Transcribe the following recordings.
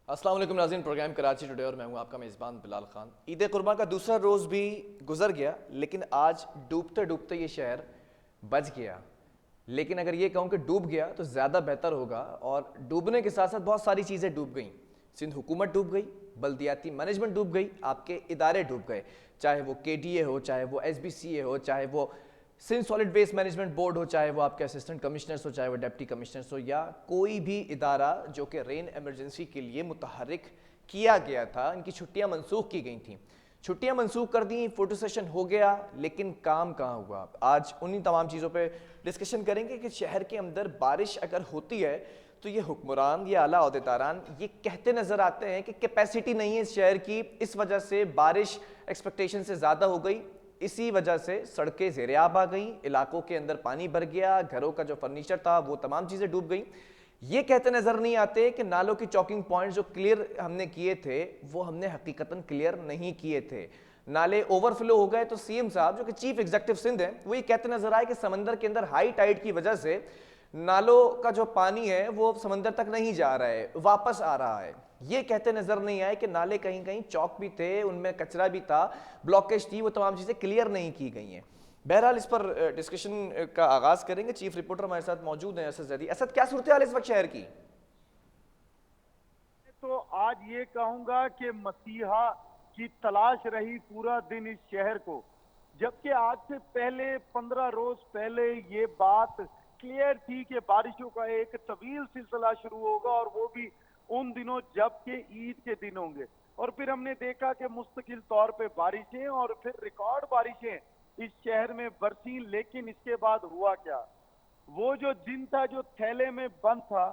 अस्सलाम वालेकुम नाज़रीन, प्रोग्राम कराची टुडे और मैं हूं आपका मेज़बान बिलाल खान। ईद कुर्बान का दूसरा रोज़ भी गुजर गया, लेकिन आज डूबते डूबते ये शहर बच गया। लेकिन अगर ये कहूँ कि डूब गया तो ज़्यादा बेहतर होगा। और डूबने के साथ साथ बहुत सारी चीज़ें डूब गई। सिंध हुकूमत डूब गई, बल्दियाती मैनेजमेंट डूब गई, आपके इदारे डूब गए, चाहे वो KDA हो, चाहे वो SBCA हो, चाहे वो Sindh solid waste management board हो, चाहे वो आपके असिस्टेंट कमिश्नर्स हो, चाहे वो डिप्टी कमिश्नर्स हो, या कोई भी इदारा जो कि रेन इमरजेंसी के लिए मुतहर्रिक किया गया था। इनकी छुट्टियां मनसूख की गई थी, छुट्टियां मनसूख कर दी, फोटो सेशन हो गया, लेकिन काम कहाँ हुआ। आज उन्हीं तमाम चीज़ों पे डिस्कशन करेंगे कि शहर के अंदर बारिश अगर होती है तो ये हुक्मरान, ये आला अहदेदारान ये कहते नज़र आते हैं कि कैपेसिटी नहीं है इस शहर की, इस वजह से बारिश एक्सपेक्टेशन से ज़्यादा हो गई, इसी वजह से सड़कें ज़ेर-ए-आब आ गई, इलाकों के अंदर पानी भर गया, घरों का जो फर्नीचर था वो तमाम चीज़ें डूब गई। ये कहते नज़र नहीं आते कि नालों की चॉकिंग पॉइंट्स जो क्लियर हमने किए थे वो हमने हकीकतन क्लियर नहीं किए थे। नाले ओवरफ्लो हो गए तो CM साहब जो कि चीफ एग्जीक्यूटिव सिंध है वो ये कहते नजर आए कि समंदर के अंदर हाई टाइड की वजह से नालों का जो पानी है वो समंदर तक नहीं जा रहा है, वापस आ रहा है। ये कहते नजर नहीं आए कि नाले कहीं कहीं चौक भी थे, उनमें कचरा भी था, ब्लॉकेज थी, वो तमाम चीज़ें क्लियर नहीं की गई हैं। बहरहाल इस पर डिस्कशन का आगाज करेंगे। चीफ रिपोर्टर हमारे साथ मौजूद हैं असद जदी। असद, क्या सूरत हाल इस वक्त शहर की? तो आज ये कहूंगा कि मसीहा की तलाश रही पूरा दिन इस शहर को, जबकि आज से पहले 15 रोज पहले ये बात क्लियर थी कि बारिशों का एक तवील सिलसिला शुरू होगा और वो भी उन दिनों जबकि ईद के दिन होंगे। और फिर हमने देखा कि मुस्तकिल तौर पे बारिशें और फिर रिकॉर्ड बारिशें इस शहर में बरसी। लेकिन इसके बाद हुआ क्या? वो जो दिन था जो थैले में बंद था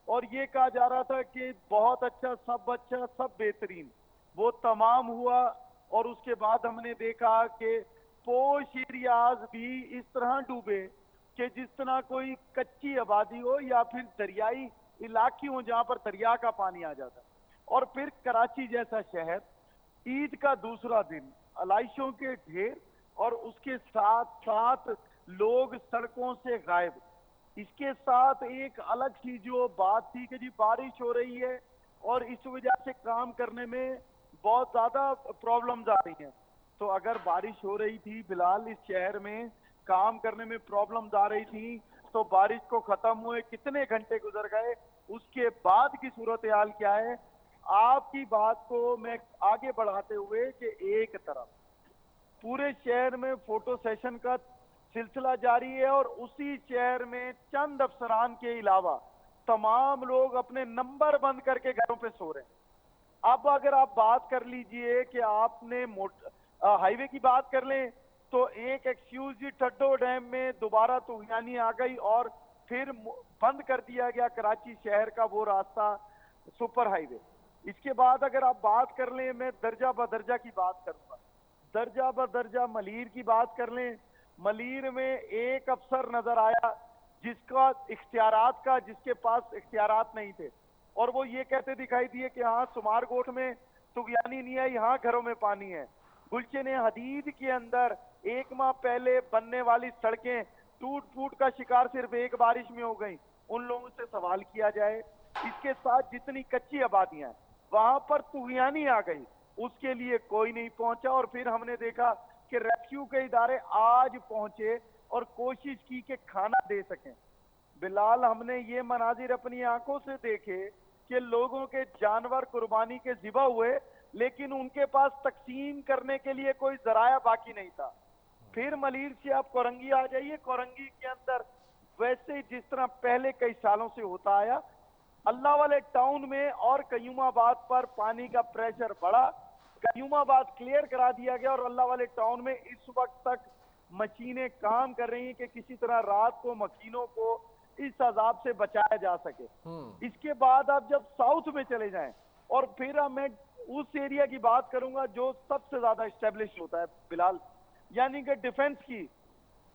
और ये कहा जा रहा था कि बहुत अच्छा सब बेहतरीन, वो तमाम हुआ। और उसके बाद हमने देखा कि पोश एरियाज भी इस तरह डूबे कि जिस तरह कोई कच्ची आबादी हो या फिर दरियाई इलाके हो जहां पर दरिया का पानी आ जाता है। और फिर कराची जैसा शहर, ईद का दूसरा दिन, आलाइशों के ढेर और उसके साथ साथ लोग सड़कों से गायब। इसके साथ एक अलग सी जो बात थी कि जी बारिश हो रही है और इस वजह से काम करने में बहुत ज्यादा प्रॉब्लम्स आ रही हैं। तो अगर बारिश हो रही थी बिलाल, इस शहर में काम करने में प्रॉब्लम्स आ रही थी, तो बारिश को खत्म हुए कितने घंटे गुजर गए, उसके बाद की सूरत हाल क्या है? आपकी बात को मैं आगे बढ़ाते हुए कि एक तरफ पूरे शहर में फोटो सेशन का सिलसिला जारी है और उसी शहर में चंद अफसरान के अलावा तमाम लोग अपने नंबर बंद करके घरों पे सो रहे हैं। अब अगर आप बात कर लीजिए कि आपने हाईवे की बात कर लें, तो एक एक्सक्यूज जी टड्डो डैम में दोबारा तूफानी आ गई और फिर बंद कर दिया गया कराची शहर का वो रास्ता, सुपर हाईवे। इसके बाद अगर आप बात कर लें, मैं दर्जा बदर्जा की बात करूंगा, दर्जा बदर्जा मलीर की बात कर लें, मलीर में एक अफसर नजर आया जिसका इख्तियारात का, जिसके पास इख्तियारात नहीं थे, और वो ये कहते दिखाई दिए कि हाँ सुमारकोट में तुगयानी नहीं है, यहाँ घरों में पानी है। गुलशन हदीद के अंदर 1 माह पहले बनने वाली सड़कें टूट फूट का शिकार सिर्फ एक बारिश में हो गई। उन लोगों से सवाल किया जाए। इसके साथ जितनी कच्ची आबादियां वहां पर तुगयानी आ गई, उसके लिए कोई नहीं पहुंचा। और फिर हमने देखा कि रेस्क्यू के इदारे आज पहुंचे और कोशिश की कि खाना दे सकें। बिलाल, हमने ये मनाजिर अपनी आंखों से देखे कि लोगों के जानवर कुर्बानी के ज़िबा हुए, लेकिन उनके पास तकसीम करने के लिए कोई जराया बाकी नहीं था। फिर मलीर से आप कोरंगी आ जाइए, कोरंगी के अंदर वैसे जिस तरह पहले कई सालों से होता आया, अल्लाह वाले टाउन में और कयूमाबाद पर पानी का प्रेशर बढ़ा, कयूमाबाद क्लियर करा दिया गया और अल्लाह वाले टाउन में इस वक्त तक मशीनें काम कर रही हैं कि किसी तरह रात को मशीनों को इस अजाब से बचाया जा सके। इसके बाद आप जब साउथ में चले जाएं, और फिर मैं उस एरिया की बात करूंगा जो सबसे ज्यादा स्टेब्लिश होता है बिलाल, यानी कि डिफेंस की।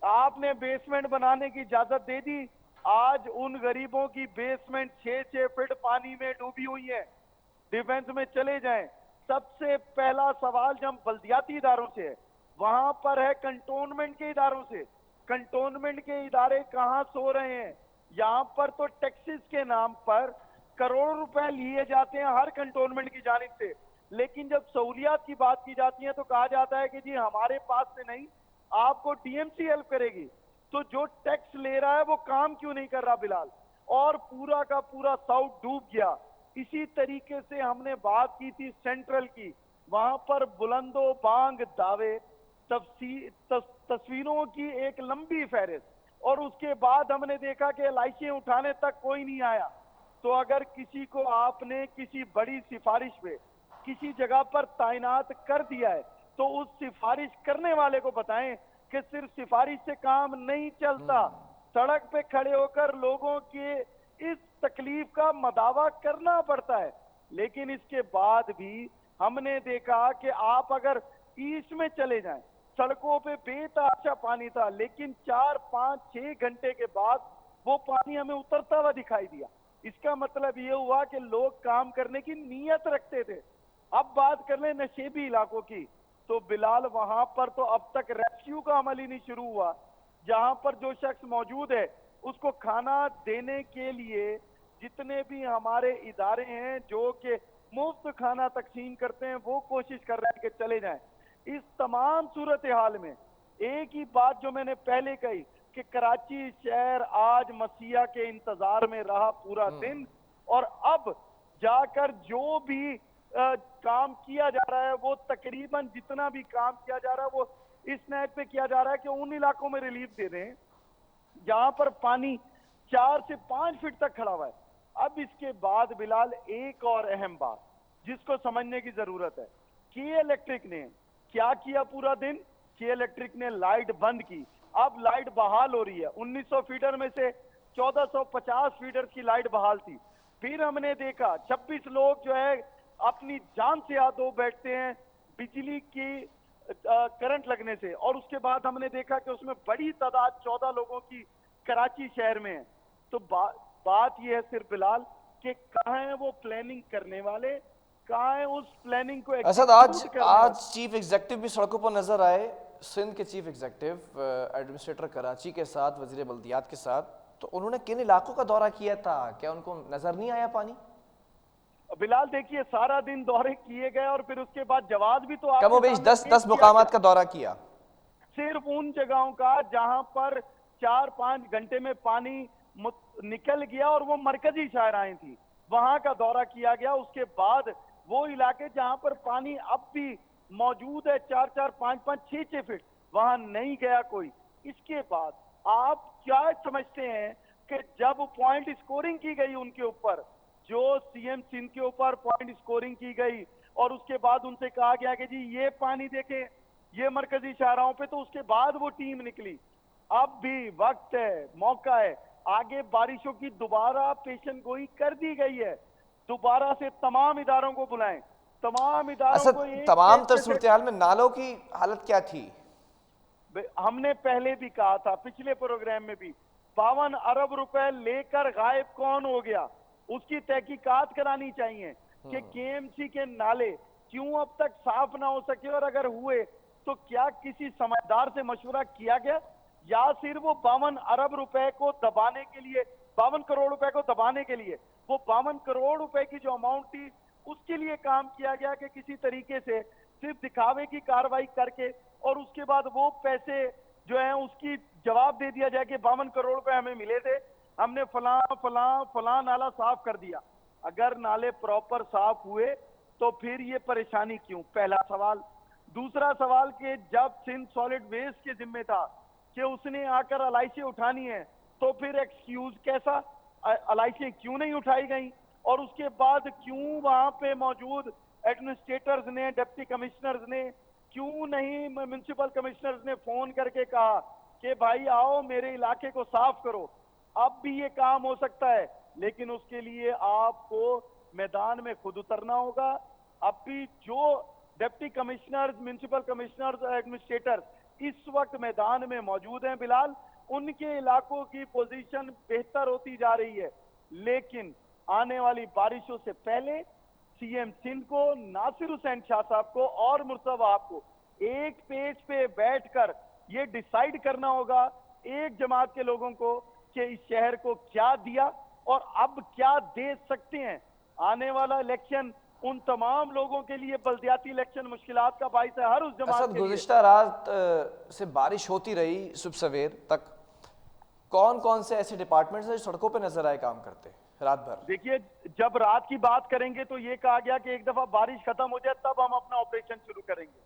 आपने बेसमेंट बनाने की इजाजत दे दी, आज उन गरीबों की बेसमेंट 6-6 फीट पानी में डूबी हुई है। डिफेंस में चले जाएं, सबसे पहला सवाल जब बल्दियाती इदारों से है, वहां पर है कंटोनमेंट के इदारों से। कंटोनमेंट के इदारे कहां सो रहे हैं? यहां पर तो टैक्सेस के नाम पर करोड़ों रुपए लिए जाते हैं हर कंटोनमेंट की जानिब से, लेकिन जब सहूलियात की बात की जाती है तो कहा जाता है कि जी हमारे पास से नहीं, आपको टीएमसी हेल्प करेगी। तो जो टैक्स ले रहा है वो काम क्यों नहीं कर रहा बिलाल? और पूरा का पूरा साउथ डूब गया। इसी तरीके से हमने बात की थी सेंट्रल की, वहां पर बुलंदो बांग दावे, तस्वीरों की एक लंबी फहरिस्त, और उसके बाद हमने देखा कि एलआईसी उठाने तक कोई नहीं आया। तो अगर किसी को आपने किसी बड़ी सिफारिश पे किसी जगह पर तैनात कर दिया है तो उस सिफारिश करने वाले को बताएं कि सिर्फ सिफारिश से काम नहीं चलता, सड़क पे खड़े होकर लोगों के इस तकलीफ का मदावा करना पड़ता है। लेकिन इसके बाद भी हमने देखा कि आप अगर ईस्ट में चले जाएं, सड़कों पे बेतहाशा पानी था, लेकिन 4, 5, 6 घंटे के बाद वो पानी हमें उतरता हुआ दिखाई दिया। इसका मतलब ये हुआ कि लोग काम करने की नीयत रखते थे। अब बात कर ले नशेबी इलाकों की, तो बिलाल वहां पर तो अब तक रेस्क्यू का अमल ही नहीं शुरू हुआ। जहां पर जो शख्स मौजूद है उसको खाना देने के लिए जितने भी हमारे इदारे हैं जो कि मुफ्त खाना तकसीम करते हैं वो कोशिश कर रहे हैं कि चले जाएं। इस तमाम सूरत हाल में एक ही बात जो मैंने पहले कही कि कराची शहर आज मसीहा के इंतजार में रहा पूरा दिन, और अब जाकर जो भी काम किया जा रहा है वो तकरीबन जितना भी काम किया जा रहा है वो इस नेट पे किया जा रहा है कि उन इलाकों में रिलीफ दे दें जहां पर पानी 4 से 5 फीट तक खड़ा हुआ है। अब इसके बाद बिलाल एक और अहम बात जिसको समझने की जरूरत है, के इलेक्ट्रिक ने क्या किया पूरा दिन? के इलेक्ट्रिक ने लाइट बंद की, अब लाइट बहाल हो रही है। 1900 फीडर में से 1450 फीडर की लाइट बहाल थी। फिर हमने देखा 26 लोग जो है अपनी जान से हाथ धो बैठते हैं बिजली की करंट लगने से, और उसके बाद हमने देखा कि उसमें बड़ी तादाद 14 लोगों की कराची शहर में है। तो बात यह है सिर्फ बिलाल कि कहाँ है वो प्लानिंग करने वाले, कहाँ है उस प्लानिंग को असद, आज चीफ एग्जेक्टिव भी सड़कों पर नजर आए, सिंध के चीफ एग्जेक्टिव एडमिनिस्ट्रेटर कराची के साथ, वजीर बल्दियात के साथ, तो उन्होंने किन इलाकों का दौरा किया था? क्या उनको नजर नहीं आया पानी? बिलाल देखिए सारा दिन दौरे किए गए और फिर उसके बाद जवाब भी तो कमोबेश 10 मुकामात का दौरा किया, सिर्फ उन जगहों का जहां पर 4-5 घंटे में पानी निकल गया और वो मरकजी शाहराएं थी, वहां का दौरा किया गया। उसके बाद वो इलाके जहां पर पानी अब भी मौजूद है 4-4, 5-5, 6-6 फीट, वहां नहीं गया कोई। इसके बाद आप क्या समझते हैं कि जब पॉइंट स्कोरिंग की गई उनके ऊपर, जो सीएम सिंध के ऊपर पॉइंट स्कोरिंग की गई और उसके बाद उनसे कहा गया कि जी ये पानी देखें, ये मरकजी शाहराओं पे, तो उसके बाद वो टीम निकली। अब भी वक्त है, मौका है, आगे बारिशों की दोबारा पेशन गोई कर दी गई है, दोबारा से तमाम इदारों को बुलाएं, तमाम इदारों को तमाम तर सूरत हाल में नालों की हालत क्या थी? हमने पहले भी कहा था, पिछले प्रोग्राम में भी, 52 अरब रुपए लेकर गायब कौन हो गया उसकी तहकीकात करानी चाहिए कि केएमसी के नाले क्यों अब तक साफ ना हो सके, और अगर हुए तो क्या किसी समझदार से मशवरा किया गया, या सिर्फ वो 52 अरब रुपए को दबाने के लिए, 52 करोड़ रुपए को दबाने के लिए, वो 52 करोड़ रुपए की जो अमाउंट थी उसके लिए काम किया गया कि किसी तरीके से सिर्फ दिखावे की कार्रवाई करके और उसके बाद वो पैसे जो है उसकी जवाब दे दिया जाए कि 52 करोड़ रुपए हमें मिले थे, हमने फलां नाला साफ कर दिया। अगर नाले प्रॉपर साफ हुए तो फिर ये परेशानी क्यों? पहला सवाल। दूसरा सवाल कि जब सिंध सॉलिड वेस्ट के जिम्मे था कि उसने आकर एलआईसी उठानी है, तो फिर एक्सक्यूज कैसा? एलआईसी क्यों नहीं उठाई गई? और उसके बाद क्यों वहां पे मौजूद एडमिनिस्ट्रेटर्स ने, डिप्टी कमिश्नर्स ने क्यों नहीं, म्युनिसिपल कमिश्नर्स ने फोन करके कहा कि भाई आओ मेरे इलाके को साफ करो? अब भी ये काम हो सकता है, लेकिन उसके लिए आपको मैदान में खुद उतरना होगा। अब भी जो deputy commissioners, municipal commissioners, administrators इस वक्त मैदान में मौजूद हैं बिलाल, उनके इलाकों की पोजीशन बेहतर होती जा रही है, लेकिन आने वाली बारिशों से पहले सीएम सिंध को, नासिर हुसैन शाह साहब को और मुर्तजा आपको एक पेज पे बैठकर ये डिसाइड करना होगा, एक जमात के लोगों को, कि इस शहर को क्या दिया और अब क्या दे सकते हैं। आने वाला इलेक्शन उन तमाम लोगों के लिए बल्दियाती इलेक्शन मुश्किलात का बाइस है, हर उस जमात असद के लिए। गुज़िश्ता रात से बारिश होती रही सुबह सवेर तक, कौन कौन से ऐसे डिपार्टमेंट्स हैं जो सड़कों पे नजर आए काम करते रात भर? देखिए, जब रात की बात करेंगे तो ये कहा गया कि एक दफा बारिश खत्म हो जाए तब हम अपना ऑपरेशन शुरू करेंगे।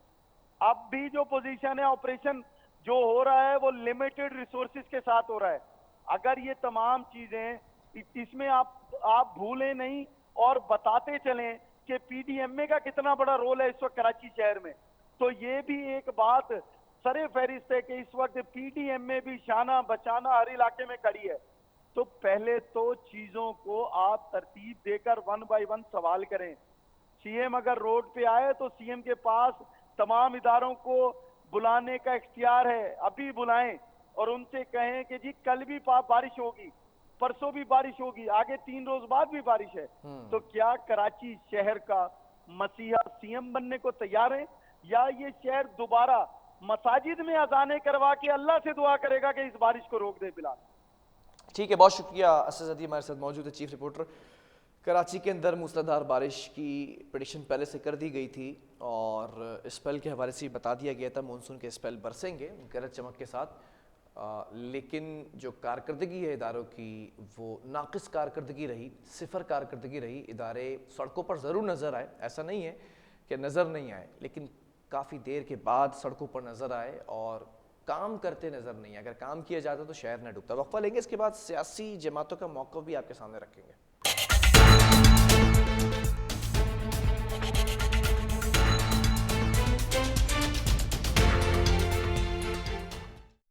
अब भी जो पोजीशन है, ऑपरेशन जो हो रहा है वो लिमिटेड रिसोर्सेज के साथ हो रहा है। अगर ये तमाम चीजें इसमें आप भूलें नहीं और बताते चलें कि पीडीएमए का कितना बड़ा रोल है इस वक्त कराची शहर में, तो ये भी एक बात सरे फहरिस्त है कि इस वक्त पीडीएमए भी शाना बचाना हर इलाके में खड़ी है। तो पहले तो चीजों को आप तरतीब देकर वन बाय वन सवाल करें। सीएम अगर रोड पे आए तो सीएम के पास तमाम इदारों को बुलाने का इख्तियार है, अभी बुलाएं और उनसे कहें कि जी कल भी बारिश होगी, परसों भी बारिश होगी, आगे 3 रोज बाद भी बारिश है। तो क्या कराची शहर का मसीहा सीएम बनने को तैयार है, या ये शहर दोबारा मसाजिद में अजाने करवा के अल्लाह से दुआ करेगा कि इस बारिश को रोक दे बिलाल। ठीक है, बहुत शुक्रिया। असद अदी हमारे साथ मौजूद है, चीफ रिपोर्टर। कराची के अंदर मूसलाधार बारिश की प्रेडिक्शन पहले से कर दी गई थी और स्पेल के हवाले से बता दिया गया था मानसून के स्पेल बरसेंगे गरज चमक के साथ, लेकिन जो कारकर्दगी है इदारों की वो नाक़िस कारकर्दगी रही, सिफर कारकर्दगी रही। इदारे सड़कों पर ज़रूर नज़र आए, ऐसा नहीं है कि नज़र नहीं आए, लेकिन काफ़ी देर के बाद सड़कों पर नज़र आए और काम करते नज़र नहीं आए। अगर काम किया जाता तो शहर न डूबता। वक्फा लेंगे, इसके बाद सियासी जमातों का मौक़िफ़ भी आपके सामने रखेंगे।